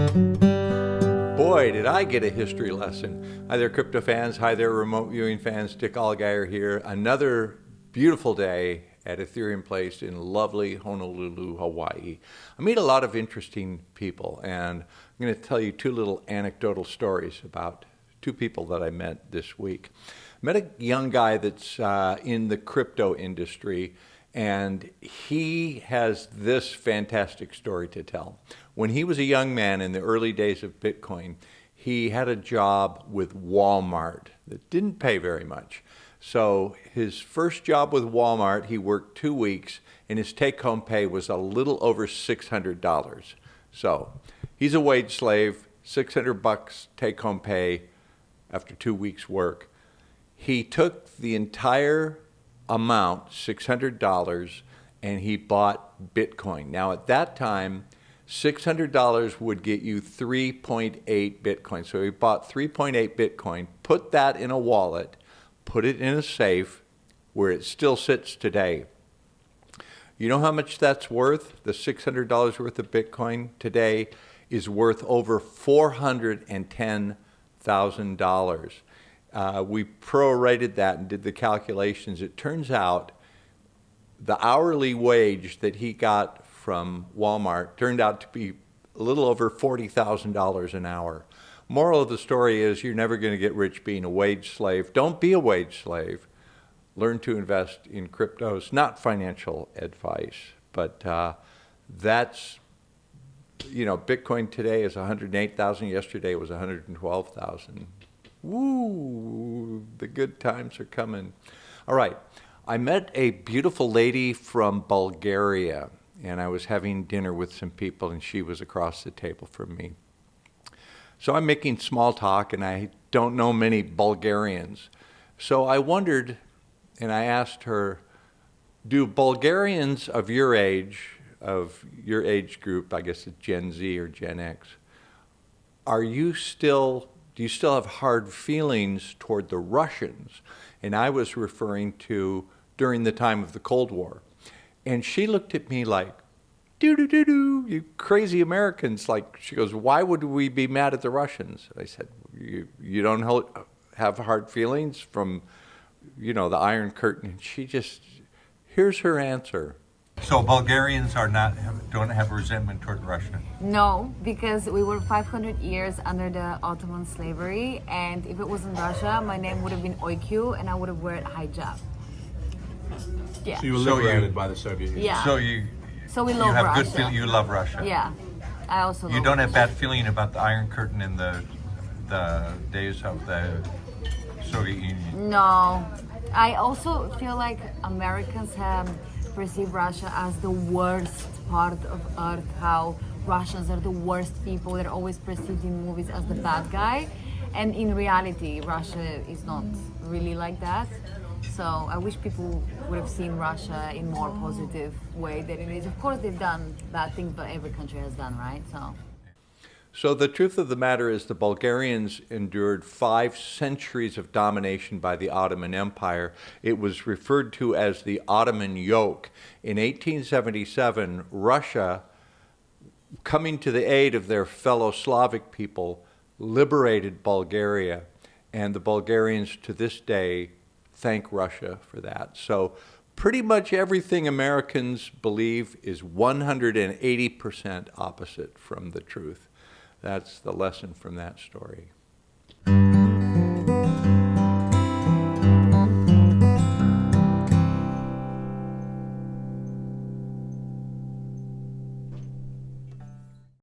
Boy, did I get a history lesson. Hi there, crypto fans. Hi there, remote viewing fans. Dick Allgire here. Another beautiful day at Ethereum Place in lovely Honolulu, Hawaii. I meet a lot of interesting people, and I'm going to tell you two little anecdotal stories about two people that I met this week. I met a young guy that's in the crypto industry, and he has this fantastic story to tell. When he was a young man in the early days of Bitcoin, he had a job with Walmart that didn't pay very much. So his first job with Walmart, he worked 2 weeks, and his take-home pay was a little over $600. So he's a wage slave, $600 take-home pay after 2 weeks' work. He took the entire amount, $600, and he bought Bitcoin. Now at that time, $600 would get you 3.8 Bitcoin. So he bought 3.8 Bitcoin, put that in a wallet, put it in a safe where it still sits today. You know how much that's worth? The $600 worth of Bitcoin today is worth over $410,000. We prorated that and did the calculations. It turns out the hourly wage that he got from Walmart turned out to be a little over $40,000 an hour. Moral of the story is you're never going to get rich being a wage slave. Don't be a wage slave. Learn to invest in cryptos. Not financial advice, but that's, you know, Bitcoin today is 108,000. Yesterday was 112,000. Woo, the good times are coming. All right, I met a beautiful lady from Bulgaria, and I was having dinner with some people, and she was across the table from me. So I'm making small talk, and I don't know many Bulgarians. So I wondered, and I asked her, do Bulgarians of your age group, I guess it's Gen Z or Gen X, do you still have hard feelings toward the Russians? And I was referring to during the time of the Cold War. And she looked at me like, do, you crazy Americans. Like, she goes, why would we be mad at the Russians? I said, you don't have hard feelings from, you know, the Iron Curtain. And she just, here's her answer. So Bulgarians don't have resentment toward Russia? No, because we were 500 years under the Ottoman slavery, and if it wasn't Russia, my name would have been Oykyu, and I would have worn hijab. Yeah. So you were liberated by the Soviet Union. Yeah. So we love you have Russia. Good feeling. You love Russia. Yeah, I also. You don't have bad feeling about the Iron Curtain in the days of the Soviet Union. No, I also feel like Americans have perceive Russia as the worst part of Earth, how Russians are the worst people. They're always perceived in movies as the bad guy. And in reality, Russia is not really like that. So I wish people would have seen Russia in more positive way than it is. Of course, they've done bad things, but every country has done, right? So the truth of the matter is the Bulgarians endured 5 centuries of domination by the Ottoman Empire. It was referred to as the Ottoman yoke. In 1877, Russia, coming to the aid of their fellow Slavic people, liberated Bulgaria. And the Bulgarians to this day thank Russia for that. So pretty much everything Americans believe is 180% opposite from the truth. That's the lesson from that story.